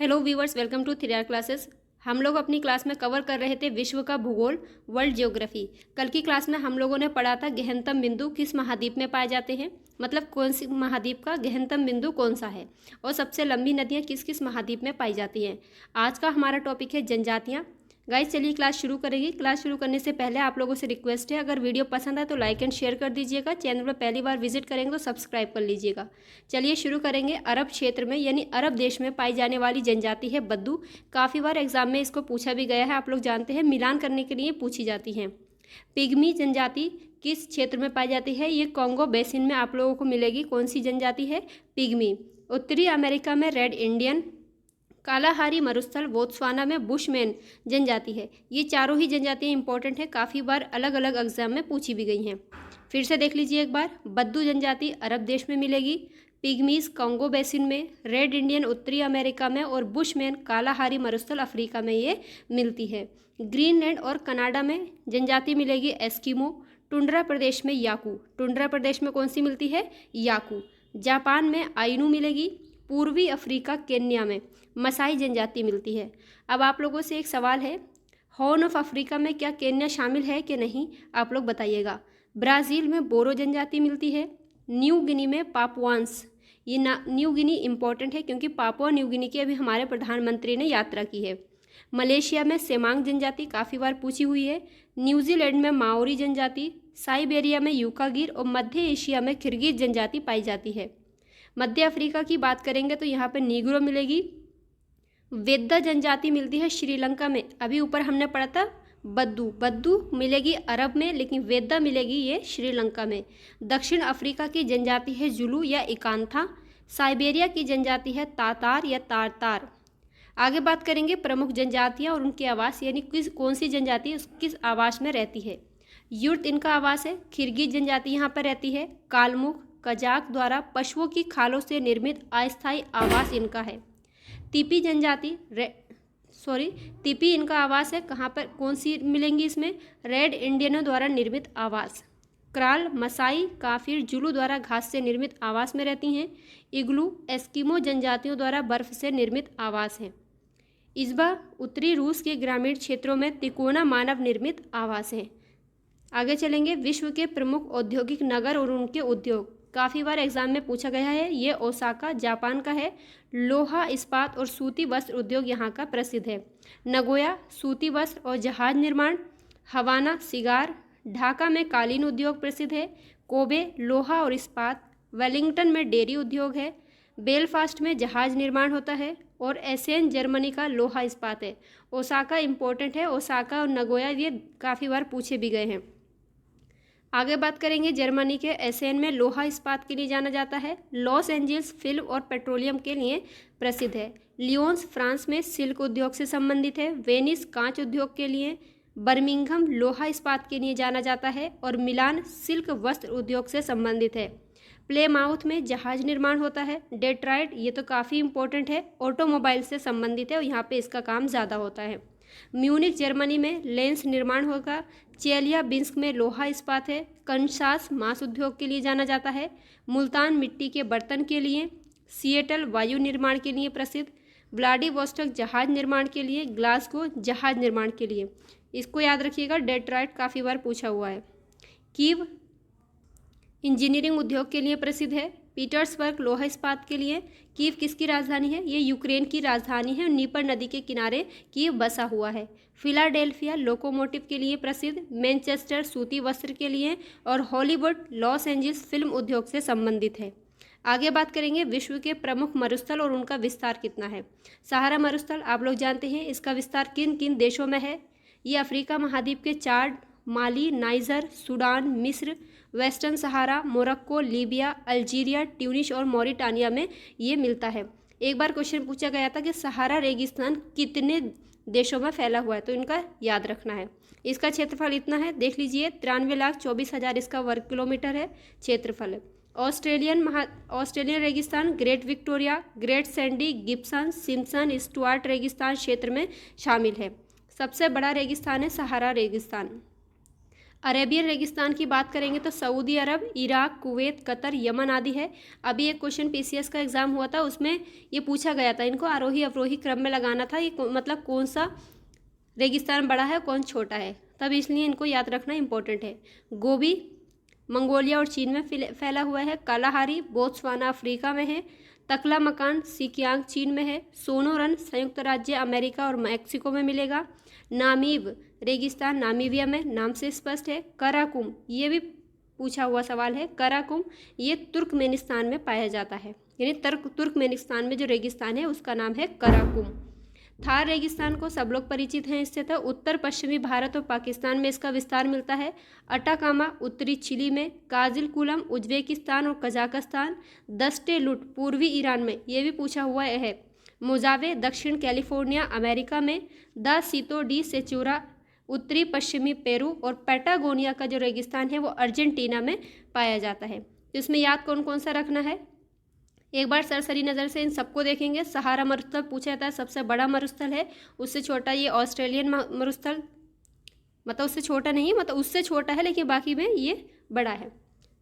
Hello viewers, welcome to 3R classes. हम लोग अपनी क्लास में कवर कर रहे थे विश्व का भूगोल, वर्ल्ड ज्योग्राफी। कल की क्लास में हम लोगों ने पढ़ा था गहनतम बिंदु किस महाद्वीप में पाए जाते हैं, मतलब कौन सी महाद्वीप का गहनतम बिंदु कौन सा है, और सबसे लंबी नदियाँ किस किस महाद्वीप में पाई जाती हैं। आज का हमारा टॉपिक है जनजातियाँ। गाइस चलिए क्लास शुरू करेंगे। क्लास शुरू करने से पहले आप लोगों से रिक्वेस्ट है, अगर वीडियो पसंद आए तो लाइक एंड शेयर कर दीजिएगा। चैनल पर पहली बार विजिट करेंगे तो सब्सक्राइब कर लीजिएगा। चलिए शुरू करेंगे। अरब क्षेत्र में यानी अरब देश में पाई जाने वाली जनजाति है बद्दू। काफ़ी बार एग्जाम में इसको पूछा भी गया है, आप लोग जानते हैं, मिलान करने के लिए पूछी जाती हैं। पिग्मी जनजाति किस क्षेत्र में पाई जाती है? ये कॉन्गो बेसिन में आप लोगों को मिलेगी। कौन सी जनजाति है? पिग्मी। उत्तरी अमेरिका में रेड इंडियन, कालाहारी मरुस्थल, बोत्सवाना में बुशमैन जनजाति है। ये चारों ही जनजातियाँ इंपॉर्टेंट है, काफ़ी बार अलग अलग एग्जाम में पूछी भी गई हैं। फिर से देख लीजिए एक बार। बद्दू जनजाति अरब देश में मिलेगी, पिग्मीज कॉन्गो बेसिन में, रेड इंडियन उत्तरी अमेरिका में, और बुशमैन कालाहारी मरुस्थल अफ्रीका में ये मिलती है। ग्रीनलैंड और कनाडा में जनजाति मिलेगी एस्किमो। टुंड्रा प्रदेश में याकू। टुंड्रा प्रदेश में कौन सी मिलती है? याकू। जापान में आइनू मिलेगी। पूर्वी अफ्रीका केन्या में मसाई जनजाति मिलती है। अब आप लोगों से एक सवाल है, हॉर्न ऑफ अफ्रीका में क्या केन्या शामिल है कि नहीं, आप लोग बताइएगा। ब्राज़ील में बोरो जनजाति मिलती है। न्यू गिनी में पापुआंस। ये न्यू गिनी इंपॉर्टेंट है क्योंकि पापुआ न्यू गिनी की अभी हमारे प्रधानमंत्री ने यात्रा की है। मलेशिया में सेमांग जनजाति काफ़ी बार पूछी हुई है। न्यूजीलैंड में माओरी जनजाति, साइबेरिया में यूकागिर, और मध्य एशिया में किर्गिज जनजाति पाई जाती है। मध्य अफ्रीका की बात करेंगे तो यहाँ पर नीग्रो मिलेगी। वेद्दा जनजाति मिलती है श्रीलंका में। अभी ऊपर हमने पढ़ा था बद्दू। बद्दू मिलेगी अरब में, लेकिन वेद्दा मिलेगी ये श्रीलंका में। दक्षिण अफ्रीका की जनजाति है जुलू या इकांथा। साइबेरिया की जनजाति है तातार या तारतार। आगे बात करेंगे प्रमुख जनजातियाँ और उनके आवास, यानी कौन सी जनजाति किस आवास में रहती है। युर्त इनका आवास है। किर्गिज जनजाति यहाँ पर रहती है। कालमुख कजाक द्वारा पशुओं की खालों से निर्मित अस्थायी आवास इनका है। तिपी जनजाति तिपी इनका आवास है। कहाँ पर, कौन सी मिलेंगी इसमें? रेड इंडियनों द्वारा निर्मित आवास। क्राल मसाई काफिर जुलू द्वारा घास से निर्मित आवास में रहती हैं। इग्लू एस्किमो जनजातियों द्वारा बर्फ से निर्मित आवास है। इस्बा उत्तरी रूस के ग्रामीण क्षेत्रों में तिकोना मानव निर्मित आवास है। आगे चलेंगे। विश्व के प्रमुख औद्योगिक नगर और उनके उद्योग, काफ़ी बार एग्जाम में पूछा गया है। ये ओसाका जापान का है। लोहा इस्पात और सूती वस्त्र उद्योग यहाँ का प्रसिद्ध है। नगोया सूती वस्त्र और जहाज निर्माण। हवाना सिगार। ढाका में कालीन उद्योग प्रसिद्ध है। कोबे लोहा और इस्पात। वेलिंगटन में डेयरी उद्योग है। बेलफास्ट में जहाज निर्माण होता है। और एसेन जर्मनी का लोहा इस्पात है। ओसाका इंपॉर्टेंट है। ओसाका और नगोया ये काफ़ी बार पूछे भी गए हैं। आगे बात करेंगे। जर्मनी के एसेन में लोहा इस्पात के लिए जाना जाता है। लॉस एंजल्स फिल्म और पेट्रोलियम के लिए प्रसिद्ध है। लियोन्स फ्रांस में सिल्क उद्योग से संबंधित है। वेनिस कांच उद्योग के लिए। बर्मिंघम लोहा इस्पात के लिए जाना जाता है। और मिलान सिल्क वस्त्र उद्योग से संबंधित है। प्लेमाउथ में जहाज निर्माण होता है। डेट्रॉयट ये तो काफ़ी इंपॉर्टेंट है, ऑटोमोबाइल से संबंधित है और यहाँ पे इसका काम ज़्यादा होता है। म्यूनिक जर्मनी में लेंस निर्माण होगा। चेलियाबिंस्क में लोहा इस्पात है। कंसास मांस उद्योग के लिए जाना जाता है। मुल्तान मिट्टी के बर्तन के लिए। सिएटल वायु निर्माण के लिए प्रसिद्ध। व्लादिवोस्टोक जहाज निर्माण के लिए। ग्लासगो जहाज निर्माण के लिए। इसको याद रखिएगा, डेट्रॉयट काफ़ी बार पूछा हुआ है। कीव इंजीनियरिंग उद्योग के लिए प्रसिद्ध है। पीटर्सबर्ग लोहा इस्पात के लिए। कीव किसकी राजधानी है? ये यूक्रेन की राजधानी है। नीपर नदी के किनारे कीव बसा हुआ है। फिलाडेल्फिया लोकोमोटिव के लिए प्रसिद्ध। मैनचेस्टर सूती वस्त्र के लिए। और हॉलीवुड लॉस एंजल्स फिल्म उद्योग से संबंधित है। आगे बात करेंगे विश्व के प्रमुख मरुस्थल और उनका विस्तार कितना है। सहारा मरुस्थल आप लोग जानते हैं, इसका विस्तार किन किन देशों में है। ये अफ्रीका महाद्वीप के चाड, माली, नाइजर, सूडान, मिस्र, वेस्टर्न सहारा, मोरक्को, लीबिया, अल्जीरिया, ट्यूनिस और मॉरिटानिया में ये मिलता है। एक बार क्वेश्चन पूछा गया था कि सहारा रेगिस्तान कितने देशों में फैला हुआ है, तो इनका याद रखना है। इसका क्षेत्रफल इतना है, देख लीजिए, 93,24,000 इसका वर्ग किलोमीटर है क्षेत्रफल। ऑस्ट्रेलियन रेगिस्तान great Victoria, great Sandy, Gibson, Simpson, Stuart रेगिस्तान क्षेत्र में शामिल है। सबसे बड़ा रेगिस्तान है सहारा रेगिस्तान। अरेबियन रेगिस्तान की बात करेंगे तो सऊदी अरब, इराक, कुवैत, कतर, यमन आदि है। अभी एक क्वेश्चन पीसीएस का एग्जाम हुआ था, उसमें ये पूछा गया था, इनको आरोही अवरोही क्रम में लगाना था, ये मतलब कौन सा रेगिस्तान बड़ा है कौन छोटा है, तब इसलिए इनको याद रखना इंपॉर्टेंट है। गोबी मंगोलिया और चीन में फैला हुआ है। कालाहारी बोत्सवाना अफ्रीका में है। तकला मकान सिकियांग चीन में है। सोनोरन संयुक्त राज्य अमेरिका और मैक्सिको में मिलेगा। नामीब रेगिस्तान नामीबिया में, नाम से स्पष्ट है। कराकुम, ये भी पूछा हुआ सवाल है। कराकुम ये तुर्कमेनिस्तान में पाया जाता है, यानी तुर्कमेनिस्तान में जो रेगिस्तान है उसका नाम है कराकुम। थार रेगिस्तान को सब लोग परिचित हैं इससे, तो उत्तर पश्चिमी भारत और पाकिस्तान में इसका विस्तार मिलता है। अटाकामा उत्तरी चिली में। काजिलकुलम उज्बेकिस्तान और कजाकिस्तान। दस्टेलुट पूर्वी ईरान में, ये भी पूछा हुआ है। मोजावे दक्षिण कैलिफोर्निया अमेरिका में। द सीतो डी सेचुरा उत्तरी पश्चिमी पेरू। और पैटागोनिया का जो रेगिस्तान है वो अर्जेंटीना में पाया जाता है। तो इसमें याद कौन कौन सा रखना है, एक बार सरसरी नज़र से इन सबको देखेंगे। सहारा मरुस्थल पूछा जाता है, सबसे बड़ा मरुस्थल है। उससे छोटा ये ऑस्ट्रेलियन मरुस्थल, मतलब उससे छोटा नहीं, मतलब उससे छोटा है लेकिन बाकी में ये बड़ा है।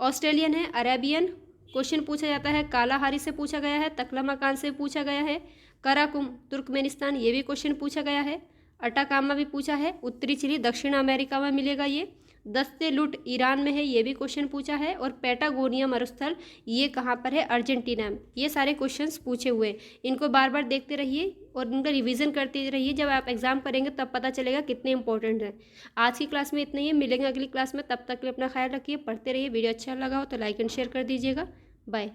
ऑस्ट्रेलियन है। अरेबियन क्वेश्चन पूछा जाता है, कालाहारी से पूछा गया है। तकलामकान से पूछा गया है। कराकुम तुर्कमेनिस्तान, ये भी क्वेश्चन पूछा गया है। अटाकामा भी पूछा है, उत्तरी चिली दक्षिण अमेरिका में मिलेगा ये। दस्तेलुट ईरान में है, ये भी क्वेश्चन पूछा है। और पैटागोनिया मरुस्थल ये कहाँ पर है, अर्जेंटीना में। ये सारे क्वेश्चंस पूछे हुए, इनको बार बार देखते रहिए और इनका रिवीजन करते रहिए, जब आप एग्जाम करेंगे तब पता चलेगा कितने इंपॉर्टेंट हैं। आज की क्लास में इतना ही है, मिलेंगे अगली क्लास में, तब तक के लिए अपना ख्याल रखिए, पढ़ते रहिए। वीडियो अच्छा लगा हो तो लाइक एंड शेयर कर दीजिएगा। बाय।